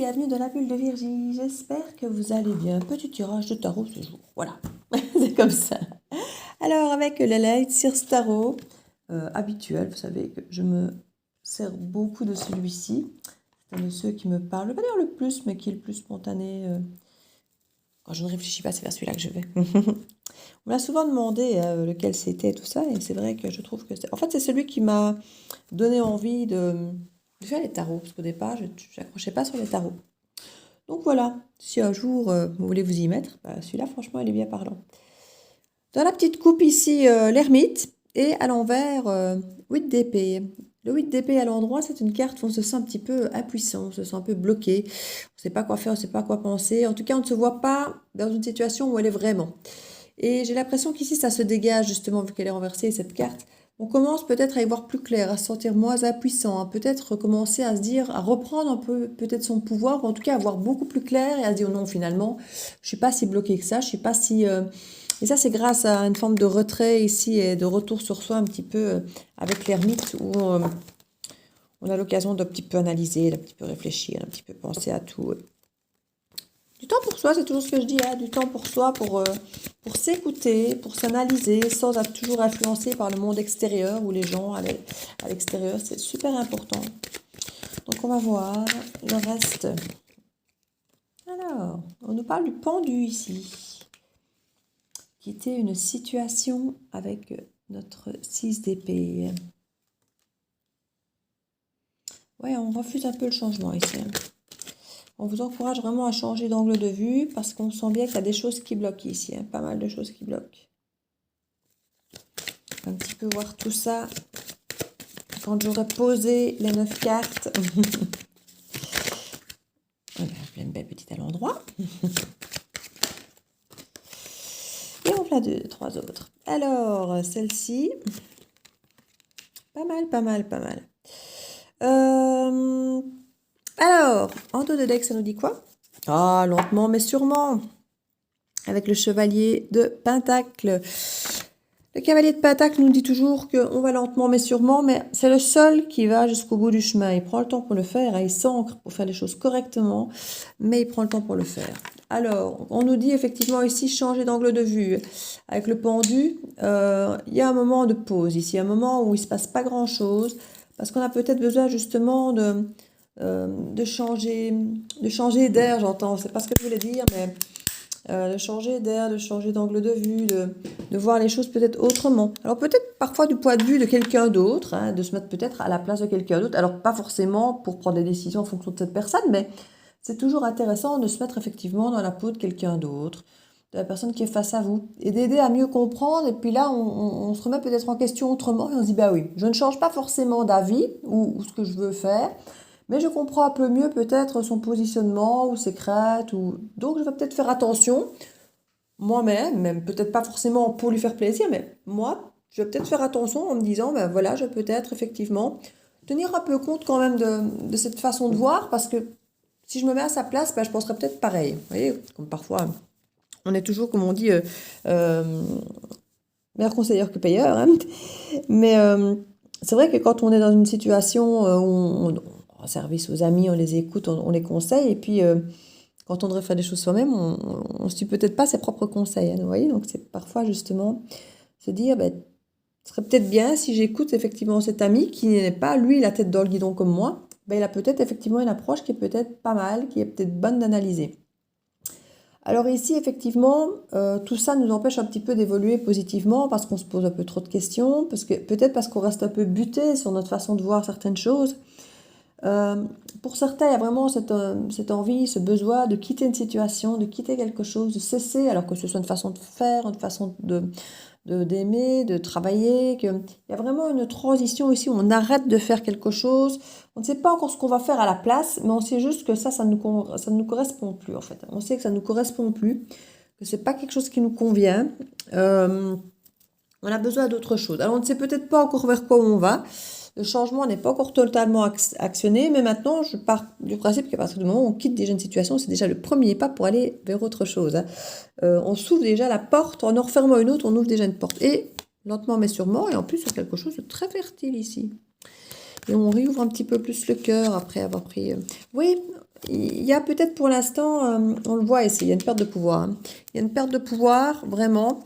bienvenue dans la bulle de Virgie. J'espère que vous allez bien. Petit tirage de tarot ce jour. Voilà, c'est comme ça. Alors, avec le Light Sears Tarot habituel, vous savez que je me sers beaucoup de celui-ci. C'est un de ceux qui me parle, je vais pas dire le plus, mais qui est le plus spontané. Quand je ne réfléchis pas, c'est vers celui-là que je vais. On m'a souvent demandé lequel c'était et tout ça, et c'est vrai que je trouve que c'est... En fait, c'est celui qui m'a donné envie de faire les tarots, parce qu'au départ, je n'accrochais pas sur les tarots. Donc voilà, si un jour vous voulez vous y mettre, bah, celui-là, franchement, il est bien parlant. Dans la petite coupe ici, l'ermite, et à l'envers, 8 d'épée. Le 8 d'épée à l'endroit, c'est une carte où on se sent un petit peu impuissant, on se sent un peu bloqué, on ne sait pas quoi faire, on ne sait pas quoi penser. En tout cas, on ne se voit pas dans une situation où elle est vraiment. Et j'ai l'impression qu'ici, ça se dégage justement, vu qu'elle est renversée, cette carte. On commence peut-être à y voir plus clair, à se sentir moins impuissant, à peut-être commencer à se dire, à reprendre un peu peut-être son pouvoir, ou en tout cas à voir beaucoup plus clair et à se dire non, finalement, je suis pas si bloqué que ça, je suis pas si... Et ça, c'est grâce à une forme de retrait ici et de retour sur soi un petit peu avec l'ermite où on a l'occasion d'un petit peu analyser, d'un petit peu réfléchir, un petit peu penser à tout. Du temps pour soi, c'est toujours ce que je dis, hein, du temps pour soi, pour s'écouter, pour s'analyser, sans être toujours influencé par le monde extérieur ou les gens à l'extérieur. C'est super important. Donc, on va voir le reste. Alors, on nous parle du pendu ici, qui était une situation avec notre 6 d'épée. Ouais, on refuse un peu le changement ici. On vous encourage vraiment à changer d'angle de vue parce qu'on sent bien qu'il y a des choses qui bloquent ici. Pas mal de choses qui bloquent. Un petit peu voir tout ça quand j'aurai posé les 9 cartes. On a plein de belles petites à l'endroit. Et on fera 2, 3 autres. Alors, celle-ci. Pas mal, pas mal, pas mal. Alors, en dos de deck, ça nous dit quoi? Ah, lentement mais sûrement. Avec le chevalier de Pentacle. Le cavalier de Pentacle nous dit toujours qu'on va lentement mais sûrement, mais c'est le seul qui va jusqu'au bout du chemin. Il prend le temps pour le faire, il s'ancre pour faire les choses correctement, mais il prend le temps pour le faire. Alors, on nous dit effectivement ici changer d'angle de vue. Avec le pendu, il y a un moment de pause ici, un moment où il ne se passe pas grand-chose, parce qu'on a peut-être besoin justement de changer d'air, j'entends. C'est pas ce que je voulais dire, mais... de changer d'air, de changer d'angle de vue, de voir les choses peut-être autrement. Alors peut-être parfois du point de vue de quelqu'un d'autre, hein, de se mettre peut-être à la place de quelqu'un d'autre. Alors pas forcément pour prendre des décisions en fonction de cette personne, mais c'est toujours intéressant de se mettre effectivement dans la peau de quelqu'un d'autre, de la personne qui est face à vous, et d'aider à mieux comprendre. Et puis là, on se remet peut-être en question autrement et on se dit, bah oui, je ne change pas forcément d'avis ou ce que je veux faire, mais je comprends un peu mieux peut-être son positionnement ou ses craintes. Donc je vais peut-être faire attention, moi-même, même peut-être pas forcément pour lui faire plaisir, mais moi, je vais peut-être faire attention en me disant, ben voilà, je vais peut-être effectivement tenir un peu compte quand même de cette façon de voir, parce que si je me mets à sa place, ben, je penserais peut-être pareil. Vous voyez, comme parfois, on est toujours, comme on dit, meilleur conseilleur que payeur. Hein. Mais c'est vrai que quand on est dans une situation où on rend service aux amis, on les écoute, on les conseille, et puis quand on devrait faire des choses soi-même, on ne suit peut-être pas ses propres conseils. Hein, vous voyez, donc c'est parfois justement se dire, ben, ce serait peut-être bien si j'écoute effectivement cet ami qui n'est pas, lui, la tête dans le guidon comme moi, ben, il a peut-être effectivement une approche qui est peut-être pas mal, qui est peut-être bonne d'analyser. Alors ici, effectivement, tout ça nous empêche un petit peu d'évoluer positivement parce qu'on se pose un peu trop de questions, peut-être parce qu'on reste un peu buté sur notre façon de voir certaines choses. Pour certains, il y a vraiment cette envie, ce besoin de quitter une situation, de quitter quelque chose, de cesser, alors que ce soit une façon de faire, une façon d'aimer, de travailler, qu'il y a vraiment une transition ici où on arrête de faire quelque chose. On ne sait pas encore ce qu'on va faire à la place, mais on sait juste que ça ne nous correspond plus en fait. On sait que ça ne nous correspond plus, que c'est pas quelque chose qui nous convient. On a besoin d'autre chose. Alors on ne sait peut-être pas encore vers quoi on va. Le changement n'est pas encore totalement actionné, mais maintenant, je pars du principe qu'à partir du moment où on quitte déjà une situation, c'est déjà le premier pas pour aller vers autre chose. Hein. On s'ouvre déjà la porte, en refermant une autre, on ouvre déjà une porte. Et lentement mais sûrement, et en plus, c'est quelque chose de très fertile ici. Et on réouvre un petit peu plus le cœur après avoir pris... Oui, il y a peut-être pour l'instant, on le voit ici, il y a une perte de pouvoir. Hein. Il y a une perte de pouvoir, vraiment.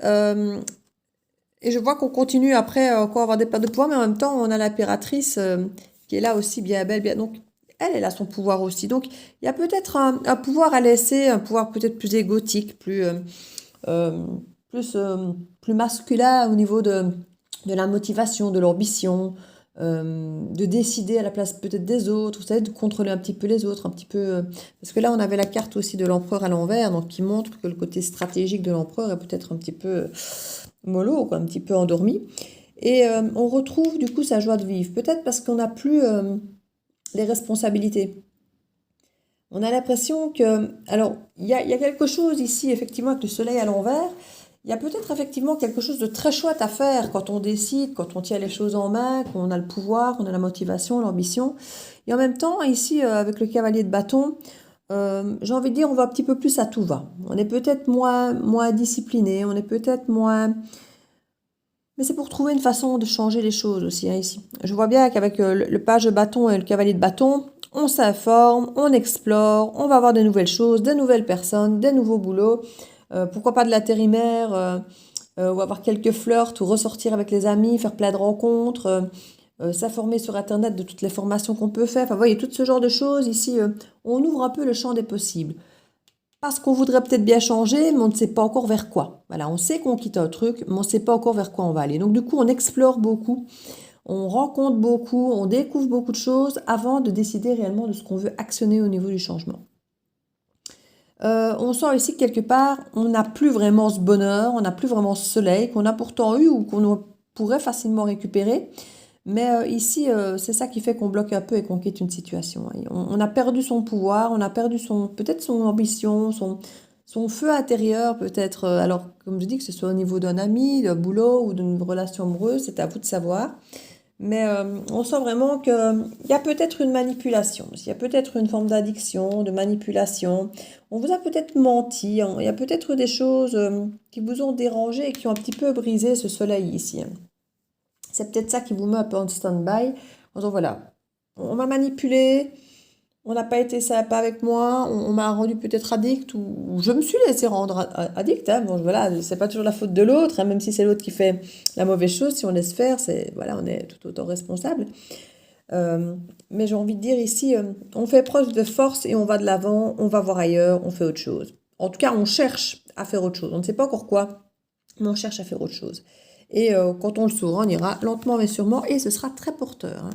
Et je vois qu'on continue après encore à avoir des pertes de pouvoir, mais en même temps, on a l'impératrice qui est là aussi, bien belle, bien. Donc, elle a son pouvoir aussi. Donc, il y a peut-être un pouvoir à laisser, un pouvoir peut-être plus égotique, euh, plus, euh, plus masculin au niveau de la motivation, de l'ambition, de décider à la place peut-être des autres, vous savez, de contrôler un petit peu les autres, un petit peu... parce que là, on avait la carte aussi de l'empereur à l'envers, donc qui montre que le côté stratégique de l'empereur est peut-être un petit peu mollo, quoi, un petit peu endormi. Et on retrouve du coup sa joie de vivre, peut-être parce qu'on n'a plus les responsabilités. On a l'impression que... Alors, il y a quelque chose ici, effectivement, avec le soleil à l'envers. Il y a peut-être effectivement quelque chose de très chouette à faire quand on décide, quand on tient les choses en main, qu'on a le pouvoir, qu'on a la motivation, l'ambition. Et en même temps, ici, avec le cavalier de bâton, j'ai envie de dire, on va un petit peu plus à tout va. On est peut-être moins discipliné, on est peut-être moins... Mais c'est pour trouver une façon de changer les choses aussi, hein, ici. Je vois bien qu'avec le page de bâton et le cavalier de bâton, on s'informe, on explore, on va voir de nouvelles choses, de nouvelles personnes, des nouveaux boulots. Pourquoi pas de l'intérimaire, ou avoir quelques flirts, ou ressortir avec les amis, faire plein de rencontres, s'informer sur Internet de toutes les formations qu'on peut faire. Enfin, vous voyez, tout ce genre de choses. Ici, on ouvre un peu le champ des possibles. Parce qu'on voudrait peut-être bien changer, mais on ne sait pas encore vers quoi. Voilà, on sait qu'on quitte un truc, mais on ne sait pas encore vers quoi on va aller. Donc du coup, on explore beaucoup, on rencontre beaucoup, on découvre beaucoup de choses avant de décider réellement de ce qu'on veut actionner au niveau du changement. On sent ici que quelque part, on n'a plus vraiment ce bonheur, on n'a plus vraiment ce soleil qu'on a pourtant eu ou qu'on pourrait facilement récupérer. Mais ici, c'est ça qui fait qu'on bloque un peu et qu'on quitte une situation. Hein. On a perdu son pouvoir, on a perdu peut-être son ambition, son feu intérieur, peut-être. Alors, comme je dis, que ce soit au niveau d'un ami, d'un boulot ou d'une relation amoureuse, c'est à vous de savoir. Mais on sent vraiment qu'il y a peut-être une manipulation, il y a peut-être une forme d'addiction, de manipulation. On vous a peut-être menti, hein. Il y a peut-être des choses qui vous ont dérangé et qui ont un petit peu brisé ce soleil ici. Hein. C'est peut-être ça qui vous met un peu en stand-by. En disant, voilà, on m'a manipulé, on n'a pas été sympa avec moi, on m'a rendu peut-être addict, ou je me suis laissé rendre addict. Hein. Bon, voilà, c'est pas toujours la faute de l'autre, hein, même si c'est l'autre qui fait la mauvaise chose. Si on laisse faire, voilà, on est tout autant responsable. Mais j'ai envie de dire ici, on fait preuve de force et on va de l'avant, on va voir ailleurs, on fait autre chose. En tout cas, on cherche à faire autre chose. On ne sait pas encore quoi, mais on cherche à faire autre chose. Et quand on le saura, on ira lentement mais sûrement et ce sera très porteur. Hein.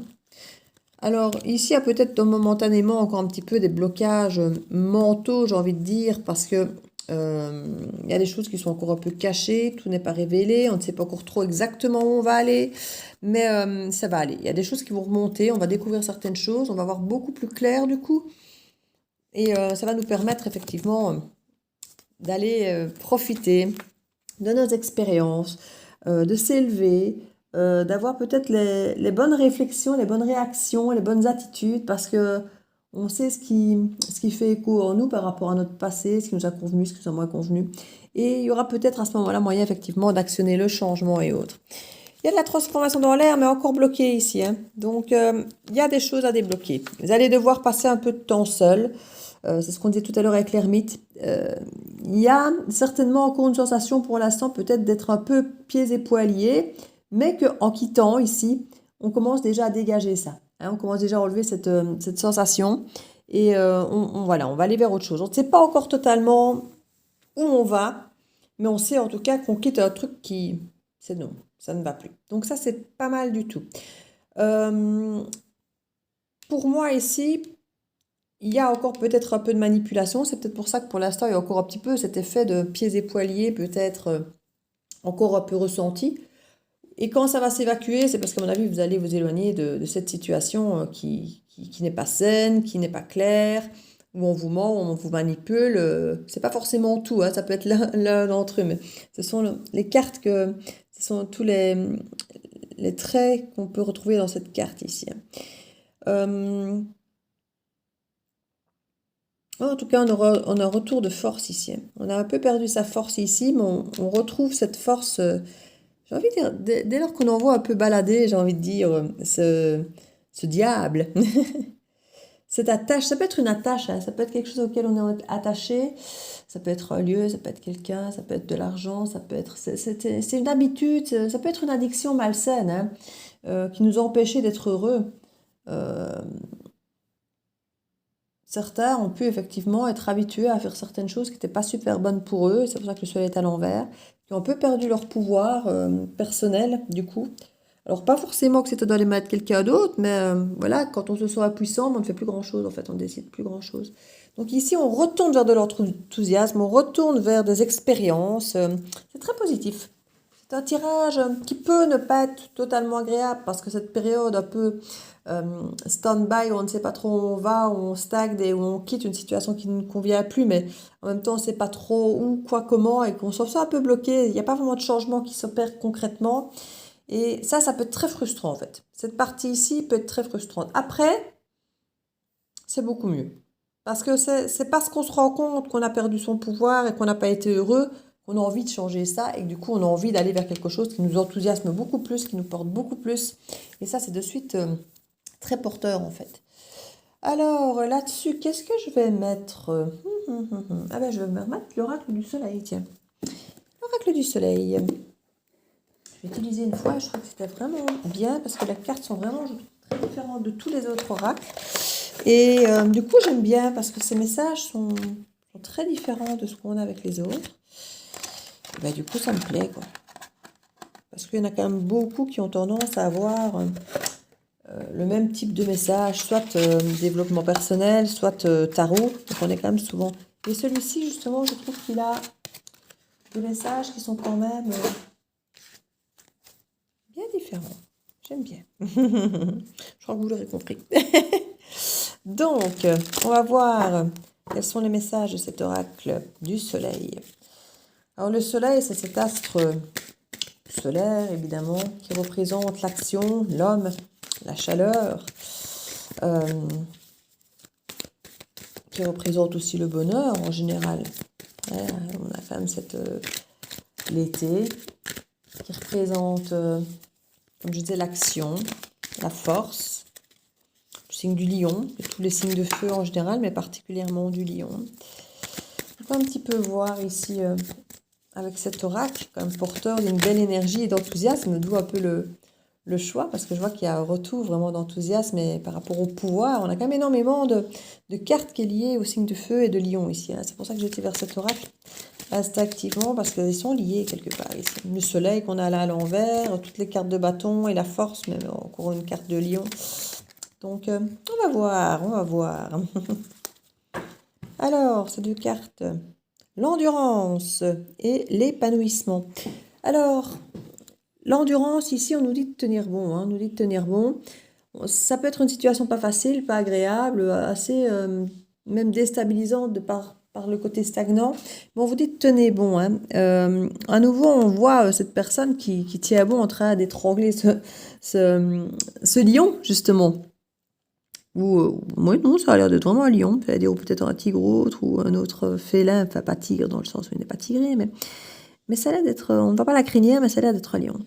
Alors ici, il y a peut-être momentanément encore un petit peu des blocages mentaux, j'ai envie de dire, parce que il y a des choses qui sont encore un peu cachées, tout n'est pas révélé, on ne sait pas encore trop exactement où on va aller, mais ça va aller. Il y a des choses qui vont remonter, on va découvrir certaines choses, on va voir beaucoup plus clair du coup, et ça va nous permettre effectivement d'aller profiter de nos expériences, de s'élever, d'avoir peut-être les bonnes réflexions, les bonnes réactions, les bonnes attitudes, parce que on sait ce qui fait écho en nous par rapport à notre passé, ce qui nous a convenu, ce qui nous a moins convenu. Et il y aura peut-être à ce moment-là moyen effectivement d'actionner le changement et autres. Il y a de la transformation dans l'air, mais encore bloqué ici. Hein. Donc, il y a des choses à débloquer. Vous allez devoir passer un peu de temps seul. C'est ce qu'on disait tout à l'heure avec l'ermite. Il y a certainement encore une sensation pour l'instant peut-être d'être un peu pieds et poings liés, mais qu'en quittant ici, on commence déjà à dégager ça. Hein, on commence déjà à enlever cette sensation et voilà, on va aller vers autre chose. On ne sait pas encore totalement où on va, mais on sait en tout cas qu'on quitte un truc qui, c'est non, ça ne va plus. Donc ça, c'est pas mal du tout. Pour moi ici, il y a encore peut-être un peu de manipulation. C'est peut-être pour ça que pour l'instant, il y a encore un petit peu cet effet de pieds et poings liés, peut-être encore un peu ressenti. Et quand ça va s'évacuer, c'est parce qu'à mon avis, vous allez vous éloigner de cette situation qui n'est pas saine, qui n'est pas claire, où on vous ment, où on vous manipule. C'est pas forcément tout, hein, ça peut être l'un d'entre eux, mais ce sont les cartes ce sont tous les traits qu'on peut retrouver dans cette carte ici. En tout cas, on a un retour de force ici. On a un peu perdu sa force ici, mais on retrouve cette force. J'ai envie de dire, dès lors qu'on en voit un peu balader, j'ai envie de dire, ce diable, cette attache, ça peut être une attache, hein, ça peut être quelque chose auquel on est attaché, ça peut être un lieu, ça peut être quelqu'un, ça peut être de l'argent, ça peut être, c'est une habitude, ça peut être une addiction malsaine, hein, qui nous a empêchés d'être heureux. Euh, Certains ont pu effectivement être habitués à faire certaines choses qui n'étaient pas super bonnes pour eux, c'est pour ça que le soleil est à l'envers, qui ont un peu perdu leur pouvoir personnel du coup. Alors pas forcément que c'était dans les mains de quelqu'un d'autre, mais voilà, quand on se sent impuissant, on ne fait plus grand-chose en fait, on ne décide plus grand-chose. Donc ici, on retourne vers de l'enthousiasme, on retourne vers des expériences, c'est très positif. C'est un tirage qui peut ne pas être totalement agréable parce que cette période un peu stand-by où on ne sait pas trop où on va, où on stagne et où on quitte une situation qui ne nous convient plus, mais en même temps on ne sait pas trop où, quoi, comment et qu'on se sent un peu bloqué. Il n'y a pas vraiment de changement qui s'opère concrètement. Et ça peut être très frustrant en fait. Cette partie ici peut être très frustrante. Après, c'est beaucoup mieux. Parce que c'est parce qu'on se rend compte qu'on a perdu son pouvoir et qu'on n'a pas été heureux qu'on a envie de changer ça et que du coup on a envie d'aller vers quelque chose qui nous enthousiasme beaucoup plus, qui nous porte beaucoup plus. Et ça c'est de suite très porteur en fait. Alors là-dessus, qu'est-ce que je vais mettre? Ah ben je vais me remettre l'oracle du soleil, tiens. L'oracle du soleil. Je l'ai utilisé une fois, je trouve que c'était vraiment bien parce que les cartes sont vraiment très différentes de tous les autres oracles. Et du coup, j'aime bien parce que ces messages sont très différents de ce qu'on a avec les autres. Et ben, du coup, ça me plaît, quoi. Parce qu'il y en a quand même beaucoup qui ont tendance à avoir le même type de message, soit développement personnel, soit tarot. Donc, on est quand même souvent... Et celui-ci, justement, je trouve qu'il a des messages qui sont quand même bien différents. J'aime bien. Je crois que vous l'aurez compris. Donc, on va voir quels sont les messages de cet oracle du soleil. Alors, le soleil, c'est cet astre solaire, évidemment, qui représente l'action, l'homme, la chaleur, qui représente aussi le bonheur en général. Ouais, on a quand même l'été, qui représente, comme je disais, l'action, la force, le signe du lion, et tous les signes de feu en général, mais particulièrement du lion. On peut un petit peu voir ici, avec cet oracle, comme porteur d'une belle énergie et d'enthousiasme, d'où un peu le choix, parce que je vois qu'il y a un retour vraiment d'enthousiasme et par rapport au pouvoir, on a quand même énormément de cartes qui est liées au signe de feu et de lion ici. Hein. C'est pour ça que j'ai été vers cet oracle instinctivement, parce qu'ils sont liés quelque part ici. Le soleil qu'on a là à l'envers, toutes les cartes de bâton et la force, même encore une carte de lion. Donc, on va voir, on va voir. Alors, ces deux cartes, l'endurance et l'épanouissement. Alors, l'endurance, ici, on nous dit de tenir bon, hein, on nous dit de tenir bon. Ça peut être une situation pas facile, pas agréable, assez même déstabilisante de par le côté stagnant. Mais on vous dit de tenir bon. Hein. À nouveau, on voit cette personne qui tient bon en train d'étrangler ce lion, justement. Oui, non, ça a l'air d'être vraiment un lion. C'est-à-dire, ou peut-être un tigre ou autre, ou un autre félin. Enfin, pas tigre dans le sens où il n'est pas tigré, mais ça a l'air d'être... On ne voit pas la crinière, mais ça a l'air d'être un lion.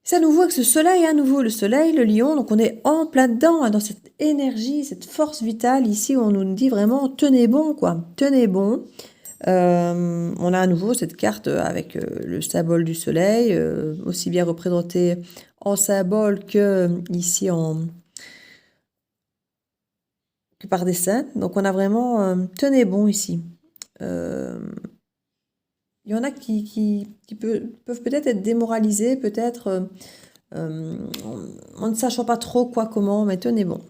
C'est à nouveau avec ce soleil, à nouveau le soleil, le lion, donc on est en plein dedans, hein, dans cette énergie, cette force vitale, ici où on nous dit vraiment tenez bon, quoi, tenez bon. On a à nouveau cette carte avec le symbole du soleil, aussi bien représenté en symbole que ici que par dessin. Donc on a vraiment tenez bon ici. Il y en a qui peuvent peut-être être démoralisés, peut-être en ne sachant pas trop quoi, comment, mais tenez bon.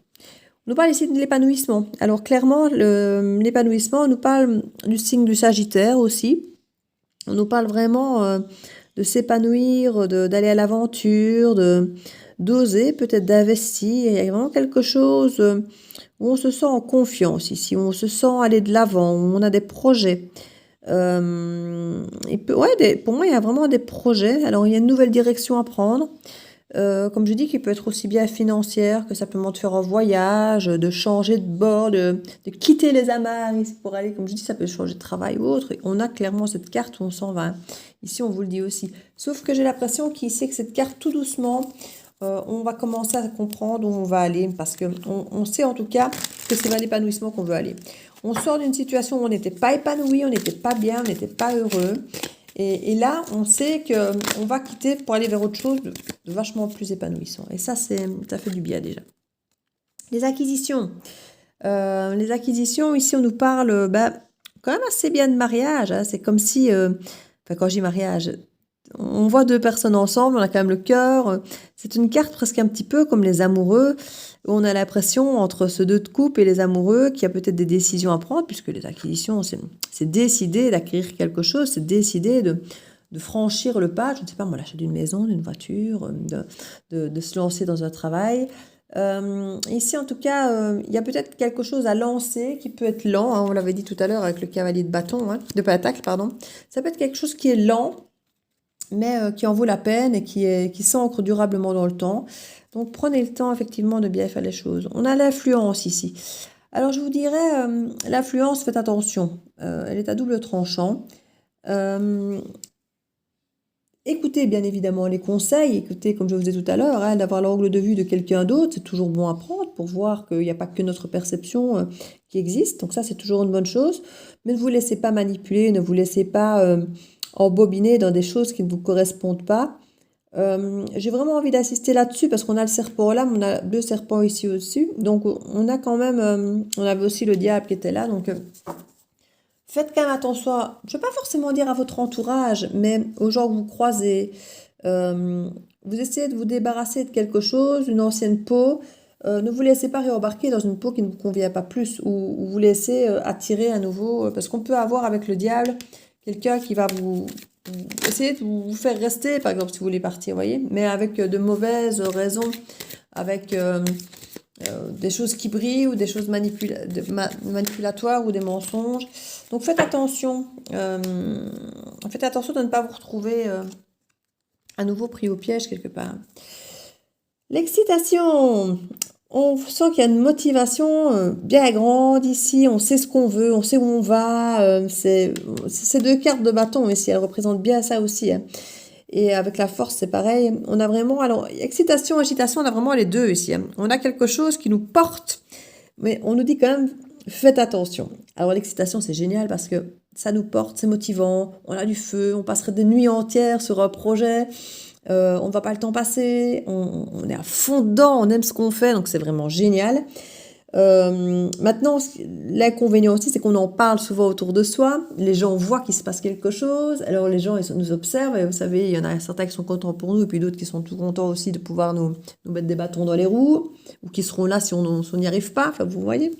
On nous parle ici de l'épanouissement. Alors clairement, l'épanouissement, on nous parle du signe du Sagittaire aussi. On nous parle vraiment de s'épanouir, d'aller à l'aventure, d'oser, peut-être d'investir. Il y a vraiment quelque chose où on se sent en confiance ici, où on se sent aller de l'avant, où on a des projets. Pour moi, il y a vraiment des projets. Alors, il y a une nouvelle direction à prendre. Comme je dis, qui peut être aussi bien financière que simplement de faire un voyage, de changer de bord, de quitter les amarres ici pour aller, comme je dis, ça peut changer de travail ou autre. Et on a clairement cette carte où on s'en va. Ici, on vous le dit aussi. Sauf que j'ai l'impression qu'ici, que cette carte, tout doucement, on va commencer à comprendre où on va aller parce qu'on sait en tout cas que c'est vers l'épanouissement qu'on veut aller. On sort d'une situation où on n'était pas épanoui, on n'était pas bien, on n'était pas heureux. Et là, on sait qu'on va quitter pour aller vers autre chose de vachement plus épanouissant. Et ça fait du bien déjà. Les acquisitions. Ici, on nous parle quand même assez bien de mariage. Hein. C'est comme si, quand je dis mariage, on voit deux personnes ensemble, on a quand même le cœur. C'est une carte presque un petit peu comme les amoureux, où on a l'impression, entre ce deux de couple et les amoureux, qu'il y a peut-être des décisions à prendre, puisque les acquisitions, c'est décider d'acquérir quelque chose, c'est décider de franchir le pas, je ne sais pas moi, l'achat d'une maison, d'une voiture, de se lancer dans un travail. Ici, en tout cas, il y a peut-être quelque chose à lancer qui peut être lent. Hein, on l'avait dit tout à l'heure avec le cavalier de bâton, hein, de pentacle, pardon. Ça peut être quelque chose qui est lent, mais qui en vaut la peine et qui s'ancre durablement dans le temps. Donc, prenez le temps, effectivement, de bien faire les choses. On a l'influence ici. Alors, je vous dirais, l'influence, faites attention. Elle est à double tranchant. Écoutez bien évidemment les conseils, écoutez comme je vous disais tout à l'heure, hein, d'avoir l'angle de vue de quelqu'un d'autre, c'est toujours bon à prendre pour voir qu'il n'y a pas que notre perception qui existe, donc ça c'est toujours une bonne chose, mais ne vous laissez pas manipuler, ne vous laissez pas embobiner dans des choses qui ne vous correspondent pas. J'ai vraiment envie d'assister là-dessus parce qu'on a le serpent là, mais on a deux serpents ici au-dessus, donc on a quand même, on avait aussi le diable qui était là, donc... Faites quand même attention, je ne vais pas forcément dire à votre entourage, mais aux gens que vous croisez. Vous essayez de vous débarrasser de quelque chose, une ancienne peau. Ne vous laissez pas réembarquer dans une peau qui ne vous convient pas plus ou vous laissez attirer à nouveau. Parce qu'on peut avoir avec le diable quelqu'un qui va vous essayer de vous faire rester, par exemple, si vous voulez partir, vous voyez, mais avec de mauvaises raisons, avec... des choses qui brillent ou des choses manipulatoires ou des mensonges. Donc faites attention. Faites attention de ne pas vous retrouver à nouveau pris au piège quelque part. L'excitation. On sent qu'il y a une motivation bien grande ici. On sait ce qu'on veut, on sait où on va. C'est ces deux cartes de bâton ici. Elles représentent bien ça aussi. Hein. Et avec la force, c'est pareil. On a vraiment, alors, excitation, agitation, on a vraiment les deux ici. Hein. On a quelque chose qui nous porte, mais on nous dit quand même, faites attention. Alors, l'excitation, c'est génial parce que ça nous porte, c'est motivant, on a du feu, on passerait des nuits entières sur un projet, on ne va pas le temps passer, on est à fond dedans, on aime ce qu'on fait, donc c'est vraiment génial. Maintenant, l'inconvénient aussi, c'est qu'on en parle souvent autour de soi. Les gens voient qu'il se passe quelque chose. Alors, les gens, ils nous observent. Et vous savez, il y en a certains qui sont contents pour nous et puis d'autres qui sont tout contents aussi de pouvoir nous mettre des bâtons dans les roues ou qui seront là si on n'y arrive pas. Enfin, vous voyez.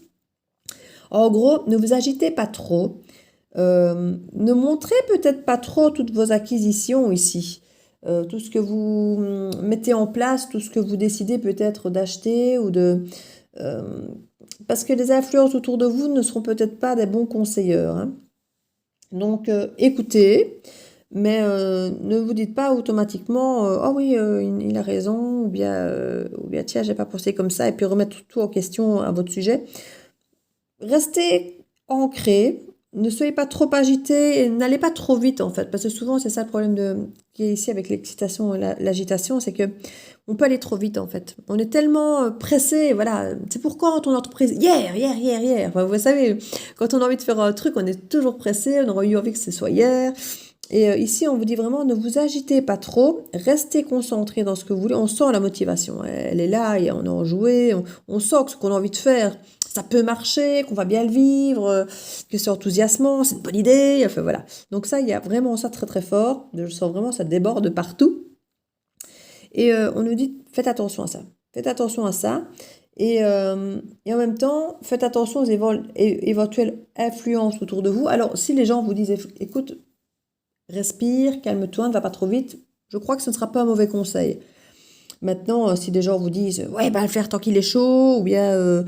En gros, ne vous agitez pas trop. Ne montrez peut-être pas trop toutes vos acquisitions ici. Tout ce que vous mettez en place, tout ce que vous décidez peut-être d'acheter ou de... parce que les influences autour de vous ne seront peut-être pas des bons conseilleurs. Hein. Donc, écoutez, mais ne vous dites pas automatiquement « Oh oui, il a raison » ou bien « Tiens, j'ai pas pensé comme ça » et puis remettre tout en question à votre sujet. Restez ancré, ne soyez pas trop agité et n'allez pas trop vite en fait, parce que souvent c'est ça le problème qui est ici avec l'excitation et l'agitation, c'est que on peut aller trop vite en fait. On est tellement pressé, voilà. C'est pourquoi ton entreprise, hier. Enfin, vous savez, quand on a envie de faire un truc, on est toujours pressé, on aurait eu envie que ce soit hier. Et ici, on vous dit vraiment, ne vous agitez pas trop, restez concentré dans ce que vous voulez. On sent la motivation, elle est là, et on a enjoué, on sent que ce qu'on a envie de faire, ça peut marcher, qu'on va bien le vivre, que c'est enthousiasmant, c'est une bonne idée, enfin voilà. Donc ça, il y a vraiment ça très très fort, je sens vraiment ça déborde partout. Et on nous dit, faites attention à ça, faites attention à ça. Et en même temps, faites attention aux éventuelles influences autour de vous. Alors, si les gens vous disent, écoute, respire, calme-toi, ne va pas trop vite, je crois que ce ne sera pas un mauvais conseil. Maintenant, si des gens vous disent « Ouais, le faire tant qu'il est chaud » ou bien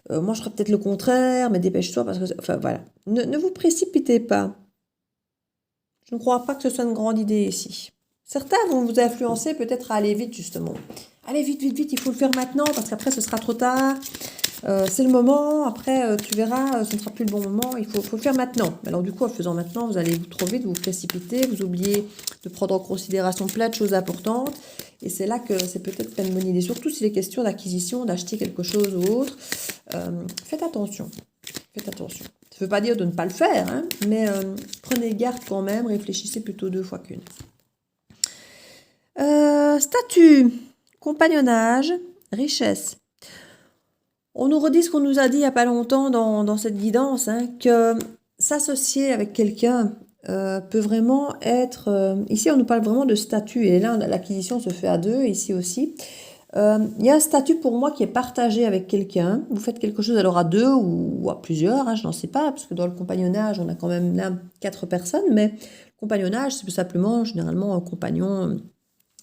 moi je ferais peut-être le contraire, mais dépêche-toi parce que... » Enfin, voilà. Ne vous précipitez pas. Je ne crois pas que ce soit une grande idée ici. Certains vont vous influencer peut-être à aller vite, justement. Allez, vite, il faut le faire maintenant parce qu'après ce sera trop tard. C'est le moment, après tu verras, ce ne sera plus le bon moment, il faut le faire maintenant. Alors du coup, en le faisant maintenant, vous allez trop vite, vous précipiter, vous oubliez de prendre en considération plein de choses importantes. Et c'est là que c'est peut-être une bonne idée. Surtout s'il est question d'acquisition, d'acheter quelque chose ou autre. Faites attention. Faites attention. Ça ne veut pas dire de ne pas le faire, hein, mais prenez garde quand même. Réfléchissez plutôt 2 fois qu'une. Statut, compagnonnage, richesse. On nous redit ce qu'on nous a dit il n'y a pas longtemps dans cette guidance, hein, que s'associer avec quelqu'un peut vraiment être... ici, on nous parle vraiment de statut, et là, l'acquisition se fait à 2, ici aussi. Il y a un statut pour moi qui est partagé avec quelqu'un. Vous faites quelque chose alors à 2 ou à plusieurs, hein, je n'en sais pas, parce que dans le compagnonnage, on a quand même là 4 personnes, mais le compagnonnage, c'est tout simplement, généralement, un compagnon...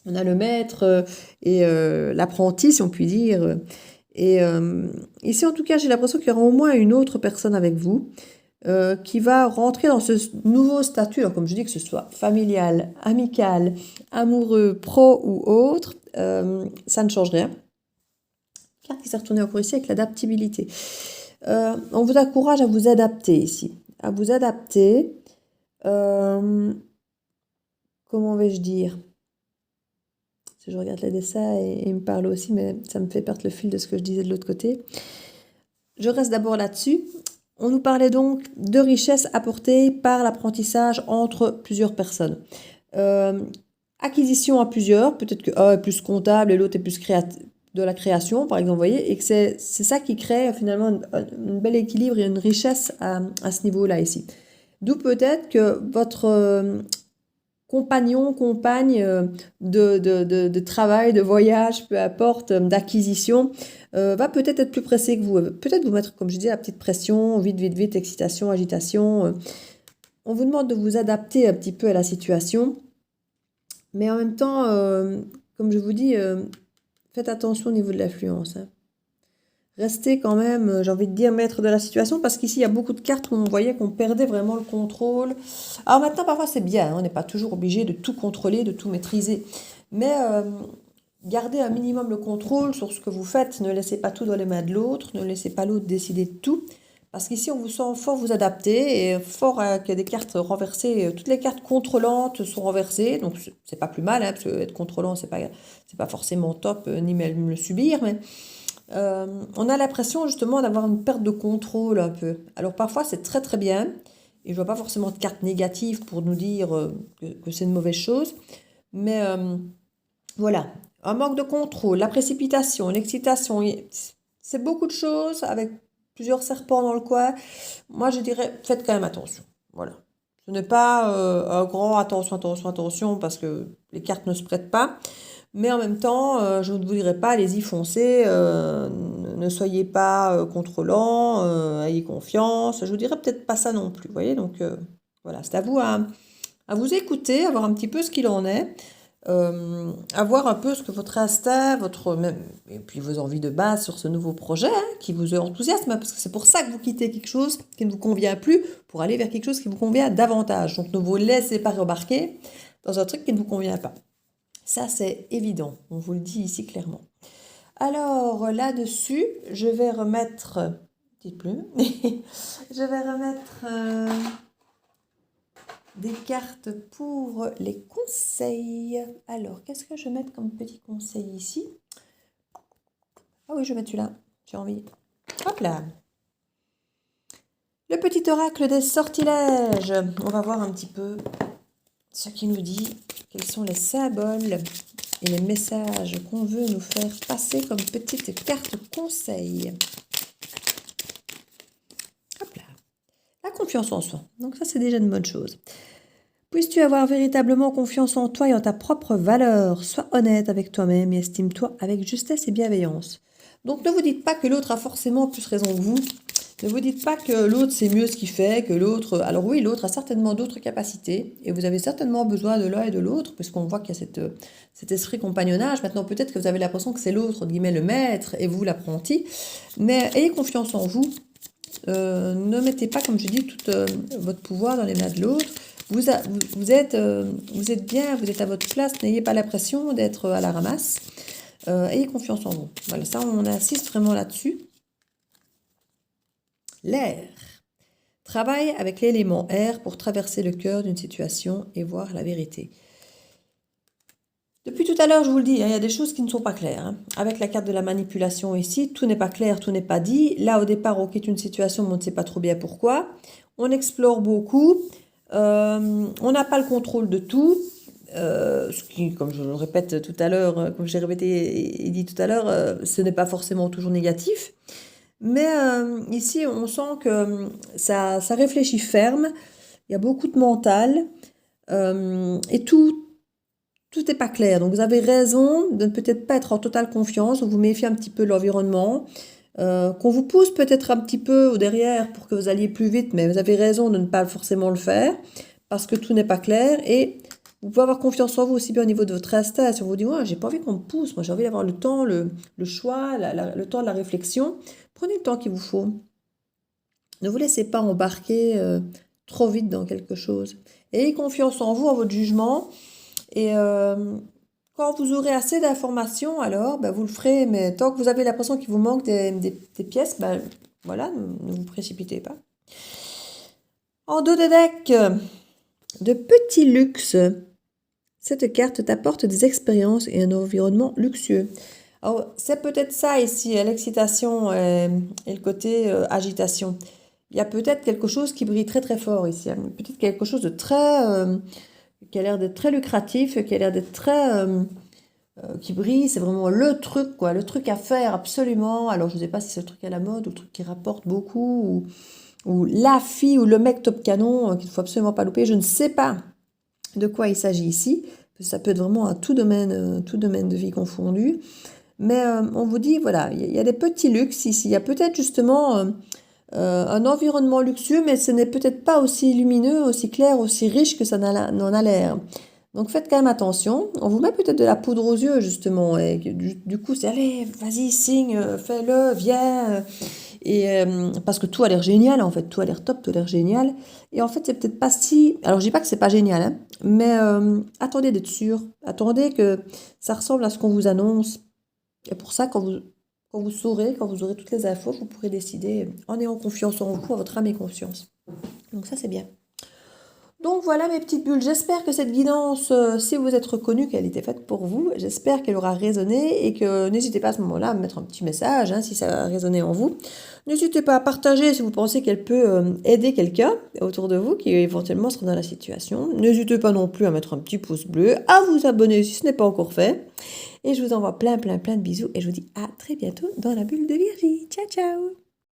On a le maître et l'apprenti, si on peut dire. Et ici, en tout cas, j'ai l'impression qu'il y aura au moins une autre personne avec vous qui va rentrer dans ce nouveau statut. Alors, comme je dis, que ce soit familial, amical, amoureux, pro ou autre, ça ne change rien. Carte qui s'est retournée encore ici avec l'adaptabilité. On vous encourage à vous adapter ici. À vous adapter. Comment vais-je dire ? Si je regarde les dessins et il me parle aussi, mais ça me fait perdre le fil de ce que je disais de l'autre côté. Je reste d'abord là-dessus. On nous parlait donc de richesse apportée par l'apprentissage entre plusieurs personnes. Acquisition à plusieurs, peut-être que un est plus comptable et l'autre est plus de la création, par exemple, vous voyez, et que c'est ça qui crée finalement un bel équilibre et une richesse à ce niveau-là ici. D'où peut-être que votre... compagnon, compagne de travail, de voyage, peu importe, d'acquisition, va peut-être être plus pressé que vous. Peut-être vous mettre, comme je dis, la petite pression, vite, excitation, agitation. On vous demande de vous adapter un petit peu à la situation. Mais en même temps, comme je vous dis, faites attention au niveau de l'affluence. Hein. Restez quand même, j'ai envie de dire, maître de la situation, parce qu'ici, il y a beaucoup de cartes où on voyait qu'on perdait vraiment le contrôle. Alors maintenant, parfois, c'est bien, hein, on n'est pas toujours obligé de tout contrôler, de tout maîtriser. Mais gardez un minimum le contrôle sur ce que vous faites. Ne laissez pas tout dans les mains de l'autre, ne laissez pas l'autre décider de tout. Parce qu'ici, on vous sent fort vous adapter et fort qu'il y a des cartes renversées. Toutes les cartes contrôlantes sont renversées, donc c'est pas plus mal, hein, parce que être contrôlant, c'est pas forcément top, ni même le subir, mais... on a l'impression justement d'avoir une perte de contrôle un peu. Alors parfois c'est très très bien, et je vois pas forcément de carte négative pour nous dire que c'est une mauvaise chose, mais voilà, un manque de contrôle, la précipitation, l'excitation, c'est beaucoup de choses avec plusieurs serpents dans le coin. Moi je dirais faites quand même attention, voilà. Ce n'est pas un grand attention parce que les cartes ne se prêtent pas. Mais en même temps, je ne vous dirais pas, allez-y, foncez, ne soyez pas contrôlant, ayez confiance. Je vous dirais peut-être pas ça non plus, vous voyez. Donc voilà, c'est à vous à vous écouter, à voir un petit peu ce qu'il en est, à voir un peu ce que votre instinct, et puis vos envies de base sur ce nouveau projet qui vous enthousiasme, parce que c'est pour ça que vous quittez quelque chose qui ne vous convient plus pour aller vers quelque chose qui vous convient davantage. Donc ne vous laissez pas rembarquer dans un truc qui ne vous convient pas. Ça, c'est évident, on vous le dit ici clairement. Alors, là-dessus, je vais remettre... Petite plume. Je vais remettre des cartes pour les conseils. Alors, qu'est-ce que je vais mettre comme petit conseil ici? Ah oui, je vais mettre celui-là, j'ai envie. Hop là. Le petit oracle des sortilèges. On va voir un petit peu ce qui nous dit, quels sont les symboles et les messages qu'on veut nous faire passer comme petite carte conseil. Hop là. La confiance en soi. Donc ça, c'est déjà une bonne chose. Puisses-tu avoir véritablement confiance en toi et en ta propre valeur. Sois honnête avec toi-même et estime-toi avec justesse et bienveillance. Donc ne vous dites pas que l'autre a forcément plus raison que vous. Ne vous dites pas que l'autre c'est mieux ce qu'il fait, que l'autre... Alors oui, l'autre a certainement d'autres capacités et vous avez certainement besoin de l'un et de l'autre puisqu'on voit qu'il y a cet esprit compagnonnage. Maintenant peut-être que vous avez l'impression que c'est l'autre, guillemets, le maître et vous l'apprenti. Mais ayez confiance en vous. Ne mettez pas, comme je dis, tout votre pouvoir dans les mains de l'autre. Vous êtes bien, vous êtes à votre place. N'ayez pas l'impression d'être à la ramasse. Ayez confiance en vous. Voilà, ça on insiste vraiment là-dessus. L'air. Travaille avec l'élément air pour traverser le cœur d'une situation et voir la vérité. Depuis tout à l'heure, je vous le dis, hein, il y a des choses qui ne sont pas claires, hein. Avec la carte de la manipulation ici, tout n'est pas clair, tout n'est pas dit. Là, au départ, on quitte une situation, mais on ne sait pas trop bien pourquoi. On explore beaucoup. On n'a pas le contrôle de tout. Ce qui, comme je le répète tout à l'heure, comme j'ai répété et dit tout à l'heure, ce n'est pas forcément toujours négatif. Mais ici, on sent que ça réfléchit ferme. Il y a beaucoup de mental. Et tout n'est pas clair. Donc, vous avez raison de ne peut-être pas être en totale confiance. Vous méfiez un petit peu de l'environnement. Qu'on vous pousse peut-être un petit peu au derrière pour que vous alliez plus vite, mais vous avez raison de ne pas forcément le faire parce que tout n'est pas clair. Et vous pouvez avoir confiance en vous aussi bien au niveau de votre instinct. Si on vous dit, ouais, j'ai pas envie qu'on me pousse, moi j'ai envie d'avoir le temps, le choix, le temps de la réflexion, prenez le temps qu'il vous faut. Ne vous laissez pas embarquer trop vite dans quelque chose. Ayez confiance en vous, en votre jugement. Et quand vous aurez assez d'informations, alors ben, vous le ferez. Mais tant que vous avez l'impression qu'il vous manque des pièces, ben, voilà, ne vous précipitez pas. En dos de deck, de petits luxe. Cette carte t'apporte des expériences et un environnement luxueux. Alors, c'est peut-être ça ici, l'excitation et le côté agitation. Il y a peut-être quelque chose qui brille très très fort ici. Hein. Peut-être quelque chose de très... qui a l'air d'être très lucratif, qui a l'air d'être très... qui brille, c'est vraiment le truc, quoi, le truc à faire absolument. Alors, je ne sais pas si c'est le truc à la mode ou le truc qui rapporte beaucoup, ou la fille ou le mec top canon qu'il ne faut absolument pas louper. Je ne sais pas de quoi il s'agit ici. Ça peut être vraiment un tout domaine de vie confondu. Mais on vous dit, voilà, il y a des petits luxes ici. Il y a peut-être justement un environnement luxueux, mais ce n'est peut-être pas aussi lumineux, aussi clair, aussi riche que ça n'en a l'air. Donc faites quand même attention. On vous met peut-être de la poudre aux yeux, justement. Et du coup, c'est, allez, vas-y, signe, fais-le, viens. Et parce que tout a l'air génial, en fait, tout a l'air top, tout a l'air génial. Et en fait, c'est peut-être pas si... Alors, je dis pas que c'est pas génial, hein, mais attendez d'être sûr. Attendez que ça ressemble à ce qu'on vous annonce. Et pour ça, quand vous saurez, quand vous aurez toutes les infos, vous pourrez décider en ayant confiance en vous, en votre âme et conscience. Donc ça, c'est bien. Donc voilà mes petites bulles, j'espère que cette guidance, si vous êtes reconnu qu'elle était faite pour vous, j'espère qu'elle aura résonné et que n'hésitez pas à ce moment-là à me mettre un petit message hein, si ça a résonné en vous. N'hésitez pas à partager si vous pensez qu'elle peut aider quelqu'un autour de vous qui éventuellement sera dans la situation. N'hésitez pas non plus à mettre un petit pouce bleu, à vous abonner si ce n'est pas encore fait. Et je vous envoie plein de bisous et je vous dis à très bientôt dans la bulle de Virgie. Ciao ciao.